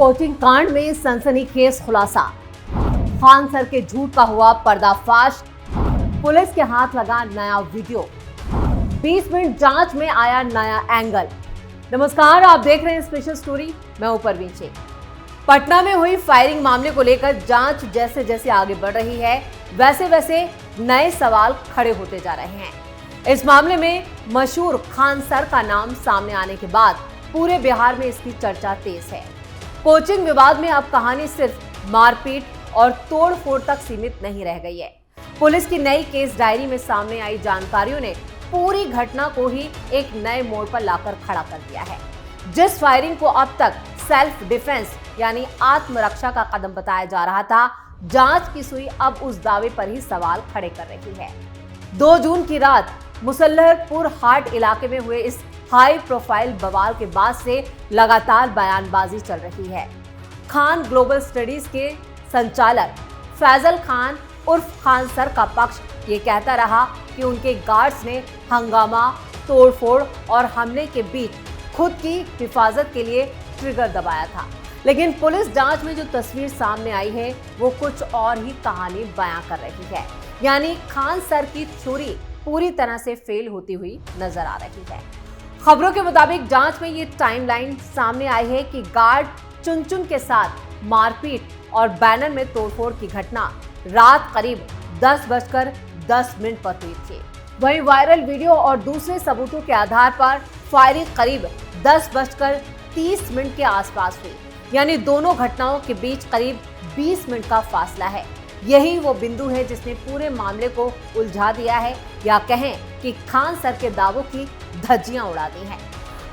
Coaching कांड में सनसनीखेज खुलासा, खान सर के झूठ का हुआ पर्दाफाश, पुलिस के हाथ लगा नया वीडियो, 20 मिनट जांच में आया नया एंगल। नमस्कार, आप देख रहे हैं स्पेशल स्टोरी। मैं हूं परवीन शेख। पटना में हुई फायरिंग मामले को लेकर जांच जैसे जैसे आगे बढ़ रही है, वैसे वैसे नए सवाल खड़े होते जा रहे हैं। इस मामले में मशहूर खान सर का नाम सामने आने के बाद पूरे बिहार में इसकी चर्चा तेज है। कोचिंग विवाद में अब कहानी सिर्फ मारपीट और तोड़फोड़ तक सीमित नहीं रह गई है। पुलिस की नई केस डायरी में सामने आई जानकारियों ने पूरी घटना को ही एक नए मोड़ पर लाकर खड़ा कर दिया है। जिस फायरिंग को अब तक सेल्फ डिफेंस यानी आत्मरक्षा का कदम बताया जा रहा था, जांच की सुई अब उस दावे पर ही सवाल खड़े कर रही है। 2 जून की रात मुसल्लरपुर हाट इलाके में हुए इस हाई प्रोफाइल बवाल के बाद से लगातार बयानबाजी चल रही है। खान ग्लोबल स्टडीज के संचालक फैजल खान उर्फ खान सर का पक्ष ये कहता रहा कि उनके गार्ड्स ने हंगामा, तोड़फोड़ और हमले के बीच खुद की हिफाजत के लिए ट्रिगर दबाया था। लेकिन पुलिस जांच में जो तस्वीर सामने आई है वो कुछ और ही कहानी बयां कर रही है। यानी खान सर की थ्योरी पूरी तरह से फेल होती हुई नजर आ रही है। खबरों के मुताबिक जांच में ये टाइमलाइन सामने आई है कि गार्ड चुन के साथ मारपीट और बैनर में तोड़फोड़ की घटना रात करीब 10:10 पर हुई थी। वहीं वायरल वीडियो और दूसरे सबूतों के आधार पर फायरिंग करीब 10:30 के आसपास हुई। यानी दोनों घटनाओं के बीच करीब 20 मिनट का फासला है। यही वो बिंदु है जिसने पूरे मामले को उलझा दिया है, या कहें कि खान सर के दावों की धज्जियां उड़ा दी हैं।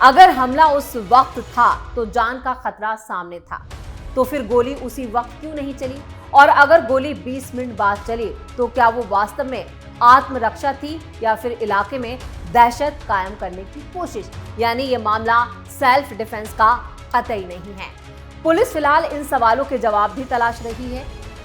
अगर हमला उस वक्त था तो जान का खतरा सामने था, तो फिर गोली उसी वक्त क्यों नहीं चली? और अगर गोली 20 मिनट बाद चली तो क्या वो वास्तव में आत्मरक्षा थी या फिर इलाके में दहशत कायम करने की कोशिश? यानी ये मामला सेल्फ डिफेंस का कतई नहीं है। पुलिस फिलहाल इन सवालों के जवाब भी तलाश रही है।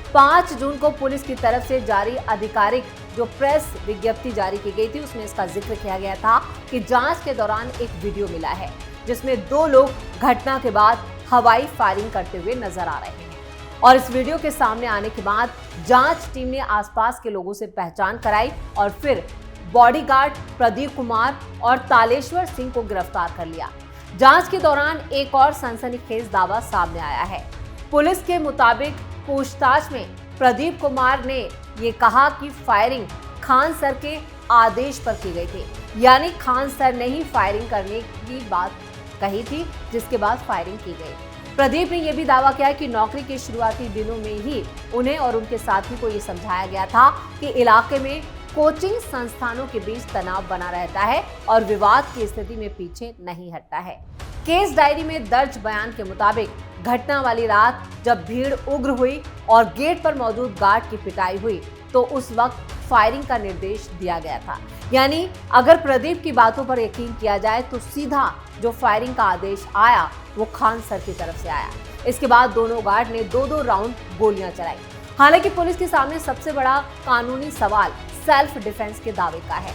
5 जून को पुलिस की तरफ से जारी आधिकारिक जो प्रेस विज्ञप्ति जारी की गई थी, उसमें इसका जिक्र किया गया था कि जांच के दौरान एक वीडियो मिला है जिसमें 2 लोग घटना के बाद हवाई फायरिंग करते हुए नजर आ रहे हैं। और इस वीडियो के सामने आने के बाद जांच टीम ने आसपास के लोगों से पहचान कराई और फिर बॉडीगार्ड प्रदीप कुमार और तालेश्वर सिंह को गिरफ्तार कर लिया। जांच के दौरान एक और सनसनीखेज दावा सामने आया है। पुलिस के मुताबिक पूछताछ में प्रदीप कुमार ने ये कहा कि फायरिंग खान सर के आदेश पर की गई थी। यानी खान सर ने ही फायरिंग करने की बात कही थी, जिसके बाद फायरिंग की गई। प्रदीप ने यह भी दावा किया कि नौकरी के शुरुआती दिनों में ही उन्हें और उनके साथी को ये समझाया गया था कि इलाके में कोचिंग संस्थानों के बीच तनाव बना रहता है और विवाद की स्थिति में पीछे नहीं हटता है। केस डायरी में दर्ज बयान के मुताबिक घटना वाली रात जब भीड़ उग्र हुई और गेट पर मौजूद गार्ड की पिटाई हुई तो उस वक्त फायरिंग का निर्देश दिया गया था। यानी अगर प्रदीप की बातों पर यकीन किया जाए तो सीधा जो फायरिंग का आदेश आया वो खान सर की तरफ से आया। इसके बाद दोनों गार्ड ने 2-2 राउंड गोलियां चलाई। हालांकि पुलिस के सामने सबसे बड़ा कानूनी सवाल सेल्फ डिफेंस के दावे का है।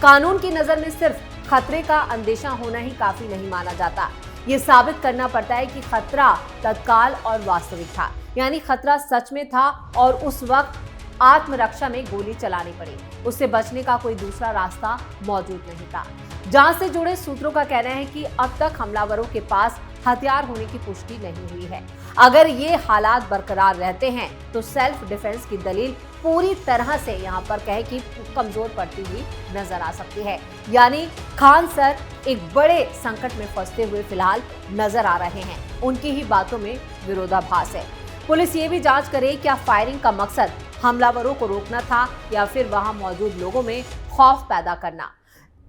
कानून की नजर में सिर्फ खतरे का अंदेशा होना ही काफी नहीं माना जाता। ये साबित करना पड़ता है कि खतरा तत्काल और वास्तविक था। यानी खतरा सच में था और उस वक्त आत्मरक्षा में गोली चलानी पड़ी। उससे बचने का कोई दूसरा रास्ता मौजूद नहीं था। जांच से जुड़े सूत्रों का कहना है कि अब तक हमलावरों के पास हथियार होने की पुष्टि नहीं हुई है। अगर ये हालात बरकरार रहते हैं तो सेल्फ डिफेंस की दलील पूरी तरह से यहाँ पर कहे कि कमजोर पड़ती हुई नजर आ सकती है। यानी खान सर एक बड़े संकट में फंसते हुए फिलहाल नजर आ रहे हैं। उनकी ही बातों में विरोधाभास है। पुलिस ये भी जांच करे क्या फायरिंग का मकसद हमलावरों को रोकना था या फिर वहां मौजूद लोगों में खौफ पैदा करना।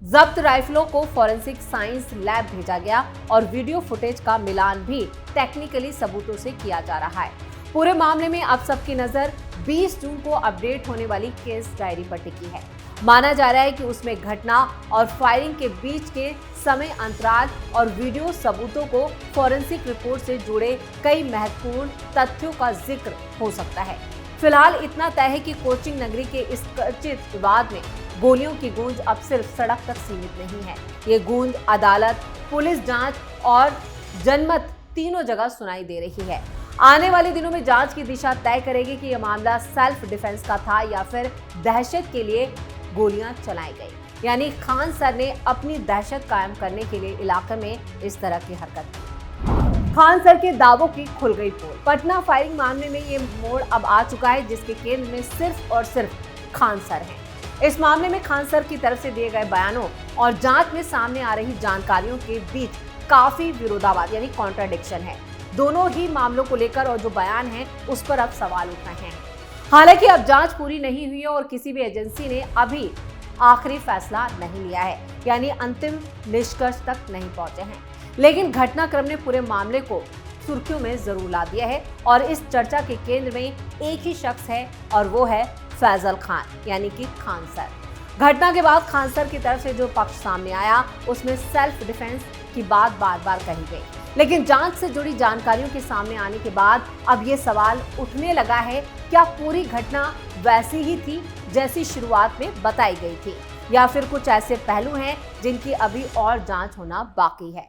जब्त राइफलों को फॉरेंसिक साइंस लैब भेजा गया और वीडियो फुटेज का मिलान भी टेक्निकली सबूतों से किया जा रहा है। पूरे मामले में अब सबकी नजर 20 जून को अपडेट होने वाली केस डायरी पर टिकी है। माना जा रहा है कि उसमें घटना और फायरिंग के बीच के समय अंतराल और वीडियो सबूतों को फॉरेंसिक रिपोर्ट से जुड़े कई महत्वपूर्ण तथ्यों का जिक्र हो सकता है। फिलहाल इतना तय है कि कोचिंग नगरी के इस चर्चित विवाद में गोलियों की गूंज अब सिर्फ सड़क तक सीमित नहीं है। ये गूंज अदालत, पुलिस जांच और जनमत तीनों जगह सुनाई दे रही है। आने वाले दिनों में जांच की दिशा तय करेगी कि यह मामला सेल्फ डिफेंस का था या फिर दहशत के लिए गोलियां चलाई गई, यानी खान सर ने अपनी दहशत कायम करने के लिए इलाके में इस तरह की हरकत की। खान सर के दावों की खुल गई पोल। पटना फायरिंग मामले में ये मोड़ अब आ चुका है जिसके केंद्र में सिर्फ और सिर्फ खान सर हैं। इस मामले में खान सर की तरफ से दिए गए बयानों और जांच में सामने आ रही जानकारियों के बीच काफी विरोधाभास यानी कॉन्ट्राडिक्शन है। दोनों ही मामलों को लेकर और जो बयान है उस पर अब सवाल उठ रहे हैं। हालांकि अब जांच पूरी नहीं हुई है और किसी भी एजेंसी ने अभी आखिरी फैसला नहीं लिया है, यानी अंतिम निष्कर्ष तक नहीं पहुंचे हैं। लेकिन घटनाक्रम ने पूरे मामले को सुर्खियों में जरूर ला दिया है और इस चर्चा के केंद्र में एक ही शख्स है और वो है फैजल खान, यानी कि खान सर। घटना के बाद खान सर की तरफ से जो पक्ष सामने आया उसमें सेल्फ डिफेंस की बात बार बार कही गई, लेकिन जांच से जुड़ी जानकारियों के सामने आने के बाद अब ये सवाल उठने लगा है, क्या पूरी घटना वैसी ही थी जैसी शुरुआत में बताई गई थी या फिर कुछ ऐसे पहलू हैं जिनकी अभी और जांच होना बाकी है।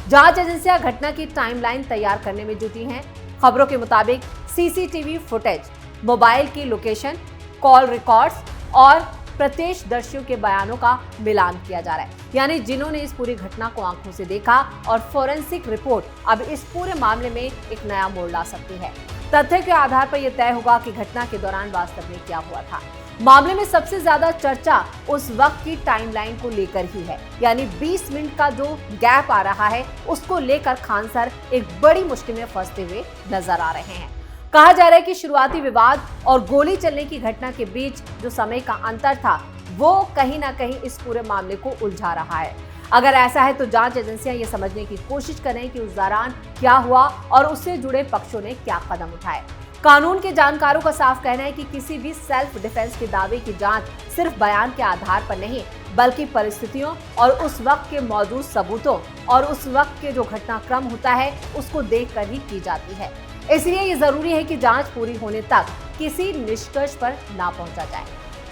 जांच एजेंसियां घटना की टाइमलाइन तैयार करने में जुटी हैं। खबरों के मुताबिक सीसीटीवी फुटेज, मोबाइल की लोकेशन, कॉल रिकॉर्ड्स और प्रत्यक्षदर्शियों के बयानों का मिलान किया जा रहा है, यानी जिन्होंने इस पूरी घटना को आंखों से देखा, और फोरेंसिक रिपोर्ट अब इस पूरे मामले में एक नया मोड़ ला सकती है। तथ्य के आधार पर यह तय होगा कि घटना के दौरान वास्तव में क्या हुआ था। मामले में सबसे ज्यादा चर्चा उस वक्त की टाइमलाइन को लेकर ही है, यानी 20 मिनट का जो गैप आ रहा है उसको लेकर खान सर एक बड़ी मुश्किल में फंसते हुए नजर आ रहे हैं। कहा जा रहा है कि शुरुआती विवाद और गोली चलने की घटना के बीच जो समय का अंतर था वो कहीं ना कहीं इस पूरे मामले को उलझा रहा है। अगर ऐसा है तो जांच एजेंसियां ये समझने की कोशिश करें कि उस दौरान क्या हुआ और उससे जुड़े पक्षों ने क्या कदम उठाए। कानून के जानकारों का साफ कहना है कि किसी भी सेल्फ डिफेंस के दावे की जांच सिर्फ बयान के आधार पर नहीं, बल्कि परिस्थितियों और उस वक्त के मौजूद सबूतों और उस वक्त के जो घटनाक्रम होता है उसको देखकर ही की जाती है। इसलिए ये जरूरी है कि जांच पूरी होने तक किसी निष्कर्ष पर ना पहुंचा जाए।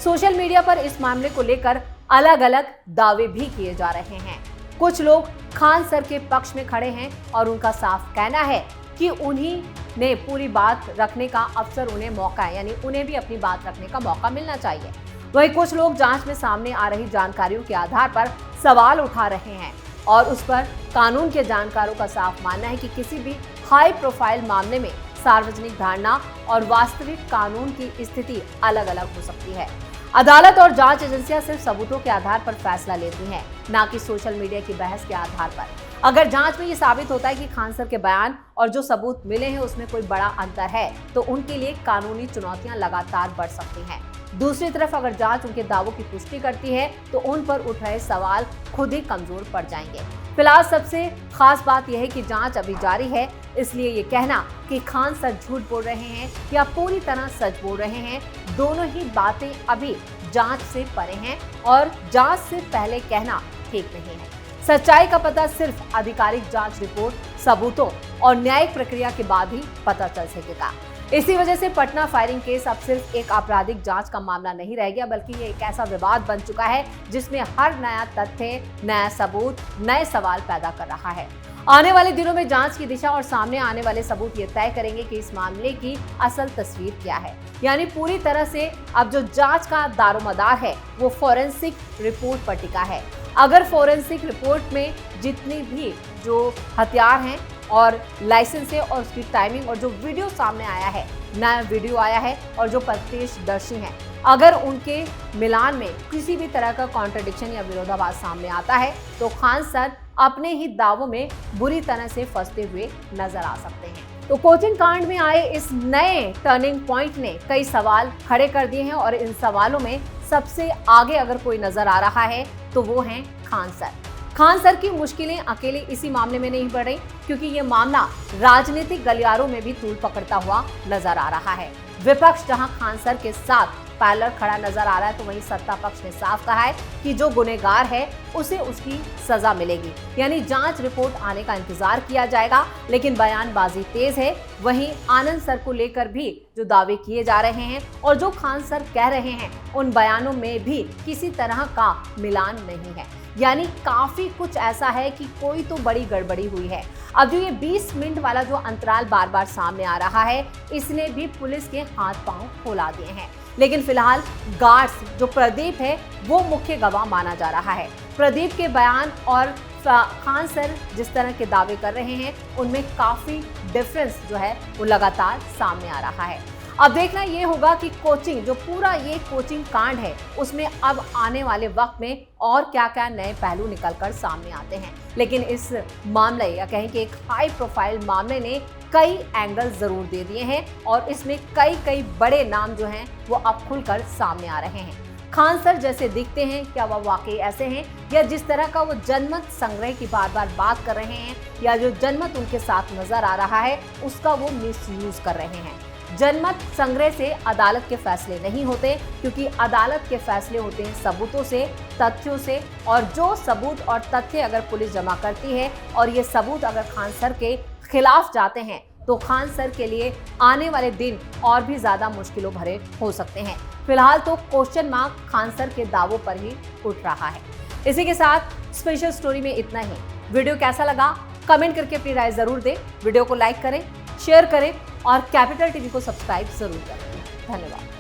सोशल मीडिया पर इस मामले को लेकर अलग अलग दावे भी किए जा रहे हैं। कुछ लोग खान सर के पक्ष में खड़े हैं और उनका साफ कहना है कि उन्हीं ने पूरी बात रखने का अवसर उन्हें मौका है, यानी उन्हें भी अपनी बात रखने का मौका मिलना चाहिए। वहीं कुछ लोग जांच में सामने आ रही जानकारियों के आधार पर सवाल उठा रहे हैं और उस पर कानून के जानकारों का साफ मानना है कि किसी भी हाई प्रोफाइल मामले में सार्वजनिक धारणा और वास्तविक कानून की स्थिति अलग अलग हो सकती है। अदालत और जांच एजेंसियां सिर्फ सबूतों के आधार पर फैसला लेती हैं, ना कि सोशल मीडिया की बहस के आधार पर। अगर जांच में ये साबित होता है कि खान सर के बयान और जो सबूत मिले हैं उसमें कोई बड़ा अंतर है, तो उनके लिए कानूनी चुनौतियां लगातार बढ़ सकती हैं। दूसरी तरफ अगर जांच उनके दावों की पुष्टि करती है तो उन पर उठ रहे सवाल खुद ही कमजोर पड़ जाएंगे। फिलहाल सबसे खास बात यह है कि जांच अभी जारी है, इसलिए ये कहना कि खान सर झूठ बोल रहे हैं या पूरी तरह सच बोल रहे हैं, दोनों ही बातें अभी जांच से परे हैं और जांच से पहले कहना ठीक नहीं है। सच्चाई का पता सिर्फ आधिकारिक जांच रिपोर्ट, सबूतों और न्यायिक प्रक्रिया के बाद ही पता चल सकेगा। इसी वजह से पटना फायरिंग केस अब सिर्फ एक आपराधिक जांच का मामला नहीं रह गया, बल्कि ये एक ऐसा विवाद बन चुका है जिसमें हर नया तथ्य, नया सबूत नए सवाल पैदा कर रहा है। आने वाले दिनों में जांच की दिशा और सामने आने वाले सबूत ये तय करेंगे कि इस मामले की असल तस्वीर क्या है। यानी पूरी तरह से अब जो जांच का दारोमदार है वो फोरेंसिक रिपोर्ट पर टिका है। अगर फोरेंसिक रिपोर्ट में जितनी भी जो हथियार हैं और लाइसेंस है और उसकी टाइमिंग और जो वीडियो सामने आया है, नया वीडियो आया है और जो प्रत्यक्षदर्शी हैं, अगर उनके मिलान में किसी भी तरह का कॉन्ट्रडिक्शन या विरोधाभास सामने आता है तो खान सर अपने ही दावों में बुरी तरह से फंसते हुए नजर आ सकते हैं। तो कोचिंग कांड में आए इस नए टर्निंग पॉइंट ने कई सवाल खड़े कर दिए हैं और इन सवालों में सबसे आगे अगर कोई नजर आ रहा है तो वो हैं खान सर। खान सर की मुश्किलें अकेले इसी मामले में नहीं बढ़ रही, क्योंकि ये मामला राजनीतिक गलियारों में भी तूल पकड़ता हुआ नजर आ रहा है। विपक्ष जहां खान सर के साथ पैरेलल खड़ा नजर आ रहा है, तो वहीं सत्ता पक्ष ने साफ कहा है कि जो गुनहगार है उसे उसकी सजा मिलेगी, यानी जांच रिपोर्ट आने का इंतजार किया जाएगा। लेकिन बयानबाजी तेज है। वहीं आनंद सर को लेकर भी जो दावे किए जा रहे हैं और जो खान सर कह रहे हैं, उन बयानों में भी किसी तरह का मिलान नहीं है, यानी काफी कुछ ऐसा है कि कोई तो बड़ी गड़बड़ी हुई है। अब जो ये 20 मिनट वाला जो अंतराल बार बार सामने आ रहा है, इसने भी पुलिस के हाथ पांव फुला दिए हैं। लेकिन फिलहाल गार्ड्स जो प्रदीप है वो मुख्य गवाह माना जा रहा है। प्रदीप के बयान और खान सर जिस तरह के दावे कर रहे हैं, उनमें काफी डिफरेंस जो है वो लगातार सामने आ रहा है। अब देखना ये होगा कि कोचिंग जो पूरा ये कोचिंग कांड है, उसमें अब आने वाले वक्त में और क्या क्या नए पहलू निकलकर सामने आते हैं। लेकिन इस मामले या कहें कि एक हाई प्रोफाइल मामले ने कई एंगल जरूर दे दिए हैं और इसमें कई बड़े नाम जो हैं वो अब खुलकर सामने आ रहे हैं। खान सर जैसे दिखते हैं, क्या वह वाकई ऐसे हैं, या जिस तरह का वो जनमत संग्रह की बार बार बात कर रहे हैं, या जो जनमत उनके साथ नजर आ रहा है उसका वो मिसयूज कर रहे हैं। जनमत संग्रह से अदालत के फैसले नहीं होते, क्योंकि अदालत के फैसले होते हैं सबूतों से, तथ्यों से, और जो सबूत और तथ्य अगर पुलिस जमा करती है और ये सबूत अगर खान सर के खिलाफ जाते हैं, तो खान सर के लिए आने वाले दिन और भी ज्यादा मुश्किलों भरे हो सकते हैं। फिलहाल तो क्वेश्चन मार्क खान सर के दावों पर ही उठ रहा है। इसी के साथ स्पेशल स्टोरी में इतना ही। वीडियो कैसा लगा कमेंट करके अपनी राय जरूर दें। वीडियो को लाइक करें, शेयर करें और कैपिटल टीवी को सब्सक्राइब जरूर करें। धन्यवाद।